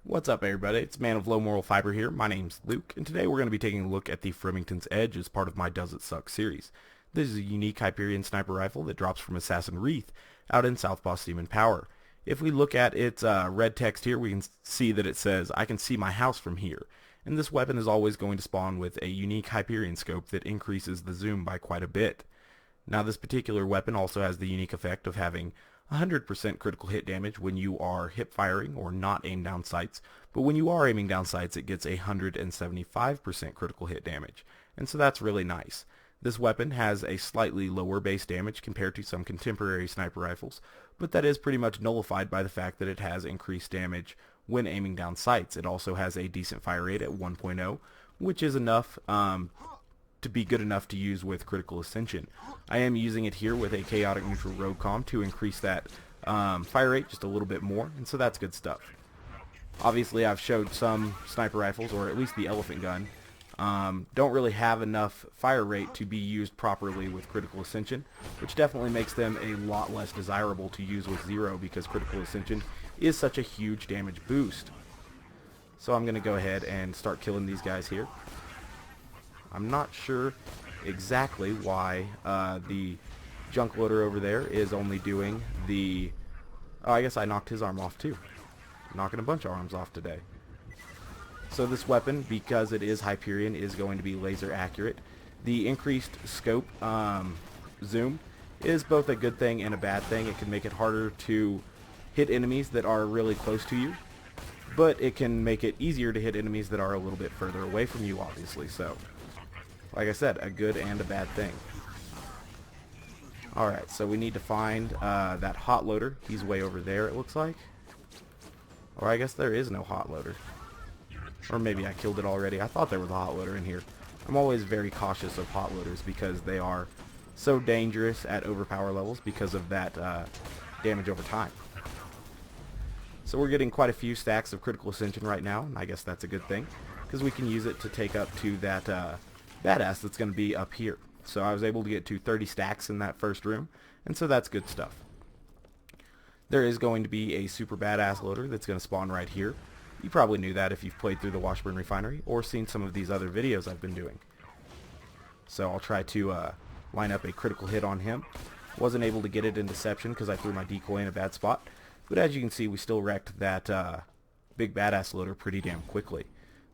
What's up, everybody? It's Man of Low Moral Fiber here. My name's Luke, and today we're going to be taking a look at the Fremington's Edge as part of my Does It Suck series. This is a unique Hyperion Sniper rifle that drops from Assassin Reeth out in Southpaw Steam and Power. If we look at its red text here, we can see that it says, "I can see my house from here." And this weapon is always going to spawn with a unique Hyperion scope that increases the zoom by quite a bit. Now, this particular weapon also has the unique effect of having 100% critical hit damage when you are hip firing or not aimed down sights, but when you are aiming down sights it gets 175% critical hit damage, and so that's really nice. This weapon has a slightly lower base damage compared to some contemporary sniper rifles, but that is pretty much nullified by the fact that it has increased damage when aiming down sights. It also has a decent fire rate at 1.0, which is enough to be good enough to use with critical ascension. I am using it here with a chaotic neutral rogue comm to increase that fire rate just a little bit more, and so that's good stuff. Obviously, I've showed some sniper rifles, or at least the elephant gun, don't really have enough fire rate to be used properly with critical ascension, which definitely makes them a lot less desirable to use with zero because critical ascension is such a huge damage boost. So I'm going to go ahead and start killing these guys here. I'm not sure exactly why the junk loader over there is only doing the... Oh, I guess I knocked his arm off too. Knocking a bunch of arms off today. So this weapon, because it is Hyperion, is going to be laser accurate. The increased scope zoom is both a good thing and a bad thing. It can make it harder to hit enemies that are really close to you, but it can make it easier to hit enemies that are a little bit further away from you, obviously. So, like I said, a good and a bad thing. Alright, so we need to find that hot loader. He's way over there, it looks like. Or I guess there is no hot loader. Or maybe I killed it already. I thought there was a hot loader in here. I'm always very cautious of hot loaders because they are so dangerous at overpower levels because of that damage over time. So we're getting quite a few stacks of critical ascension right now, and I guess that's a good thing because we can use it to take up to that badass that's going to be up here. So I was able to get to 30 stacks in that first room, and so that's good stuff. There is going to be a super badass loader that's going to spawn right here. You probably knew that if you've played through the Washburn Refinery or seen some of these other videos I've been doing. So I'll try to line up a critical hit on him. Wasn't able to get it in deception because I threw my decoy in a bad spot, but as you can see we still wrecked that big badass loader pretty damn quickly.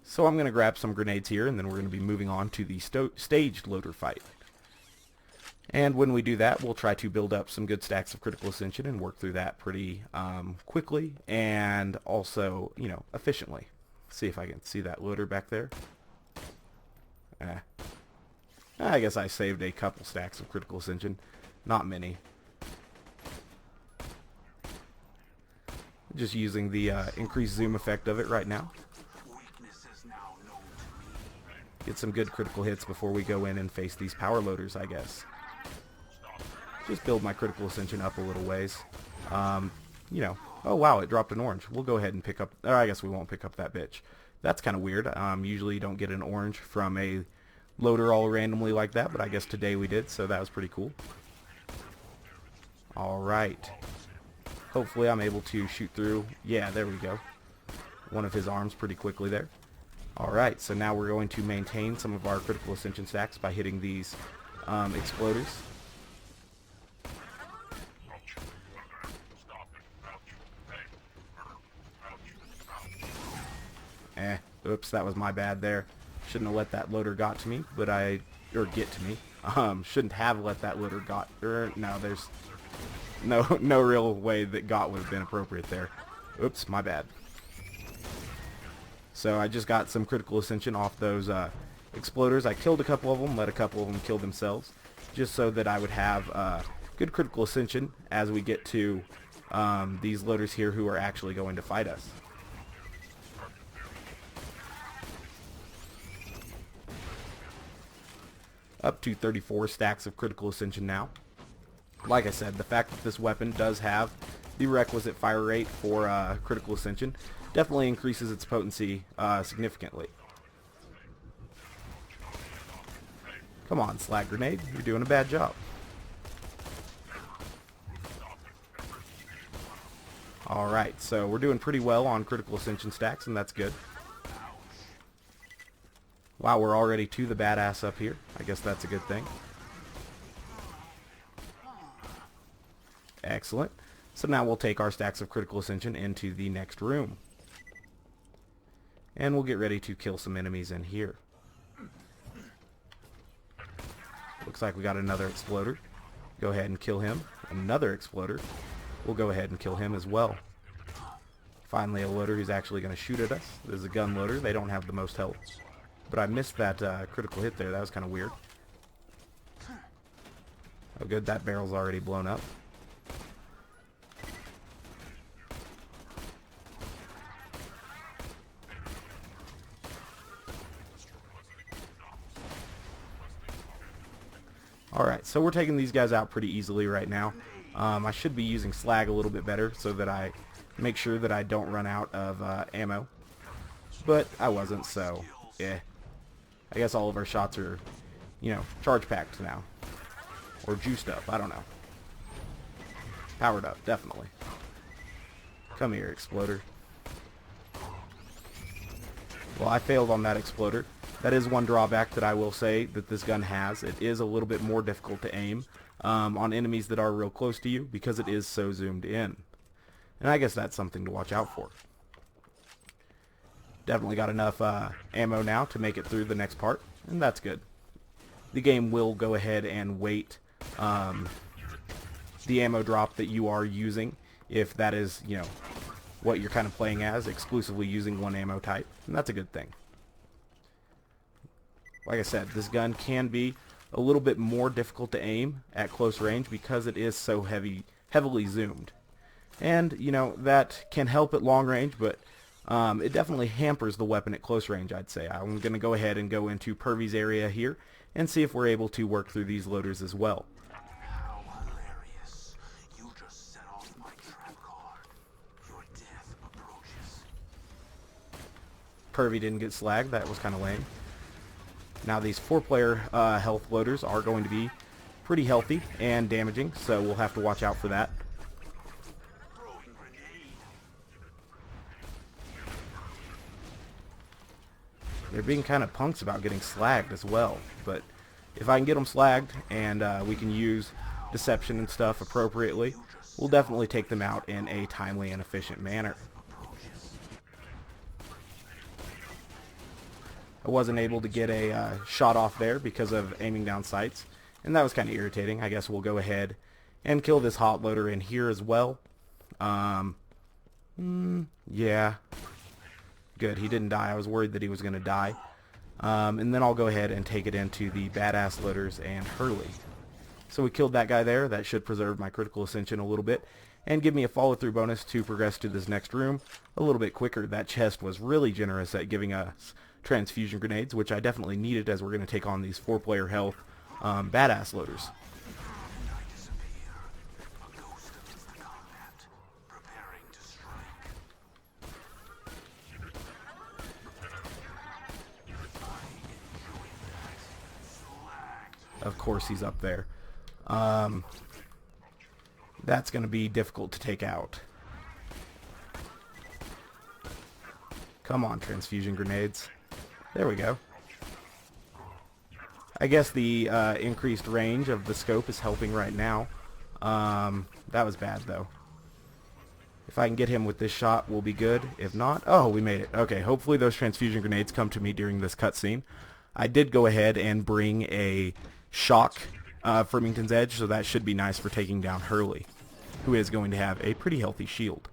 So I'm going to grab some grenades here, and then we're going to be moving on to the staged loader fight. And when we do that, we'll try to build up some good stacks of critical ascension and work through that pretty quickly and also, you know, efficiently. See if I can see that loader back there. I guess I saved a couple stacks of critical ascension. Not many. Just using the increased zoom effect of it right now. Get some good critical hits before we go in and face these power loaders, I guess. Just build my critical ascension up a little ways. You know, oh wow, it dropped an orange. We'll go ahead and pick up, or I guess we won't pick up that bitch. That's kind of weird. Usually you don't get an orange from a loader all randomly like that, but I guess today we did, so that was pretty cool. Alright. Hopefully I'm able to shoot through, yeah, there we go, one of his arms pretty quickly there. Alright, so now we're going to maintain some of our critical ascension stacks by hitting these exploders. Oops, that was my bad there. Shouldn't have let that loader get to me, but get to me. Shouldn't have let that loader no, there's no real way that got would have been appropriate there. Oops, my bad. So I just got some critical ascension off those exploders. I killed a couple of them, let a couple of them kill themselves, just so that I would have good critical ascension as we get to these loaders here who are actually going to fight us. Up to 34 stacks of critical ascension now. Like I said, the fact that this weapon does have the requisite fire rate for critical ascension definitely increases its potency significantly. Come on, slag grenade, you're doing a bad job. Alright, so we're doing pretty well on critical ascension stacks, and that's good. Wow, we're already to the badass up here. I guess that's a good thing. Excellent. So now we'll take our stacks of critical ascension into the next room. And we'll get ready to kill some enemies in here. Looks like we got another exploder. Go ahead and kill him. Another exploder. We'll go ahead and kill him as well. Finally a loader who's actually going to shoot at us. This is a gun loader. They don't have the most health. But I missed that critical hit there. That was kind of weird. Oh good, that barrel's already blown up. Alright, so we're taking these guys out pretty easily right now. I should be using slag a little bit better so that I make sure that I don't run out of ammo. But I wasn't, so yeah. I guess all of our shots are, you know, charge packed now. Or juiced up, I don't know. Powered up, definitely. Come here, exploder. Well, I failed on that exploder. That is one drawback that I will say that this gun has. It is a little bit more difficult to aim on enemies that are real close to you because it is so zoomed in. And I guess that's something to watch out for. Definitely got enough ammo now to make it through the next part, and that's good. The game will go ahead and wait the ammo drop that you are using if that is, you know, what you're kind of playing as, exclusively using one ammo type, and that's a good thing. Like I said, this gun can be a little bit more difficult to aim at close range because it is so heavily zoomed. And, you know, that can help at long range, but it definitely hampers the weapon at close range, I'd say. I'm going to go ahead and go into Pervy's area here and see if we're able to work through these loaders as well. How hilarious. You just set off my trap card. Your death approaches. Pervy didn't get slagged. That was kind of lame. Now these 4-player health loaders are going to be pretty healthy and damaging, so we'll have to watch out for that. They're being kind of punks about getting slagged as well, but if I can get them slagged and we can use deception and stuff appropriately, we'll definitely take them out in a timely and efficient manner. I wasn't able to get a shot off there because of aiming down sights, and that was kind of irritating. I guess we'll go ahead and kill this hot loader in here as well. Yeah. Good, he didn't die. I was worried that he was going to die. And then I'll go ahead and take it into the badass loaders and Hurley. So we killed that guy there. That should preserve my critical ascension a little bit and give me a follow-through bonus to progress to this next room a little bit quicker. That chest was really generous at giving us transfusion grenades, which I definitely needed as we're going to take on these 4-player health badass loaders. Of course he's up there. That's going to be difficult to take out. Come on, transfusion grenades. There we go. I guess the increased range of the scope is helping right now. That was bad, though. If I can get him with this shot, we'll be good. If not, oh, we made it. Okay, hopefully those transfusion grenades come to me during this cutscene. I did go ahead and bring a shock Fremington's Edge, so that should be nice for taking down Hurley, who is going to have a pretty healthy shield.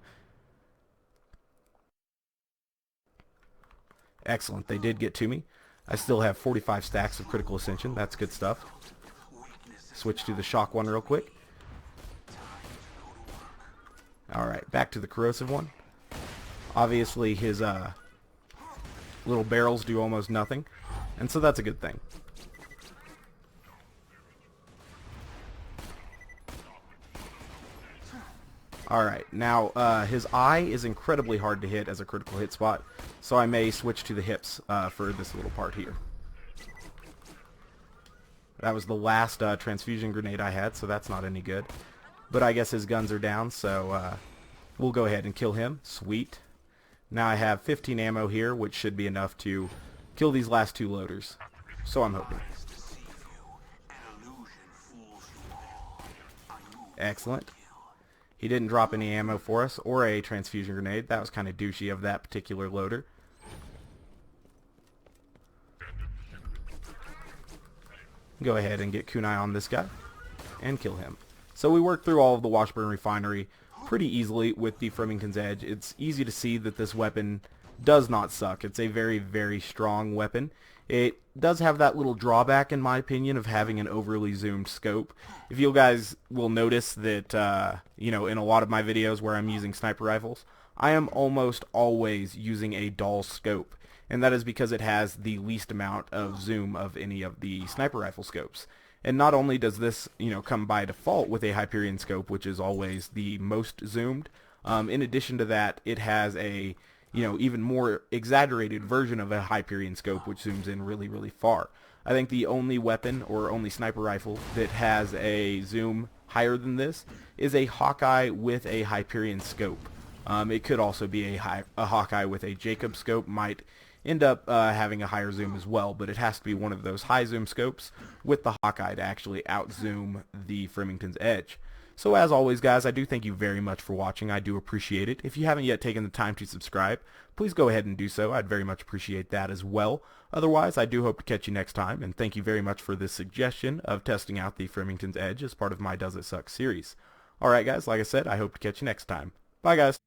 Excellent, they did get to me. I still have 45 stacks of critical ascension. That's good stuff. Switch to the shock one real quick. Alright, back to the corrosive one. Obviously his little barrels do almost nothing, and so that's a good thing. Alright, now his eye is incredibly hard to hit as a critical hit spot, so I may switch to the hips for this little part here. That was the last transfusion grenade I had, so that's not any good. But I guess his guns are down, so We'll go ahead and kill him. Sweet. Now I have 15 ammo here, which should be enough to kill these last 2 loaders. So I'm hoping. Excellent. He didn't drop any ammo for us or a transfusion grenade. That was kind of douchey of that particular loader. Go ahead and get kunai on this guy and kill him. So we worked through all of the Washburn Refinery pretty easily with the Fremington's Edge. It's easy to see that this weapon does not suck. It's a very, very strong weapon. It does have that little drawback, in my opinion, of having an overly zoomed scope. If you guys will notice that, you know, in a lot of my videos where I'm using sniper rifles, I am almost always using a dull scope. And that is because it has the least amount of zoom of any of the sniper rifle scopes. And not only does this, you know, come by default with a Hyperion scope, which is always the most zoomed, in addition to that, it has a, you know, even more exaggerated version of a Hyperion scope, which zooms in really, really far. I think the only weapon or only sniper rifle that has a zoom higher than this is a Hawkeye with a Hyperion scope. It could also be a Hawkeye with a Jacob scope, might end up having a higher zoom as well, but it has to be one of those high zoom scopes with the Hawkeye to actually outzoom the Fremington's Edge. So as always, guys, I do thank you very much for watching. I do appreciate it. If you haven't yet taken the time to subscribe, please go ahead and do so. I'd very much appreciate that as well. Otherwise, I do hope to catch you next time, and thank you very much for this suggestion of testing out the Fremington's Edge as part of my Does It Suck series. Alright guys, like I said, I hope to catch you next time. Bye guys.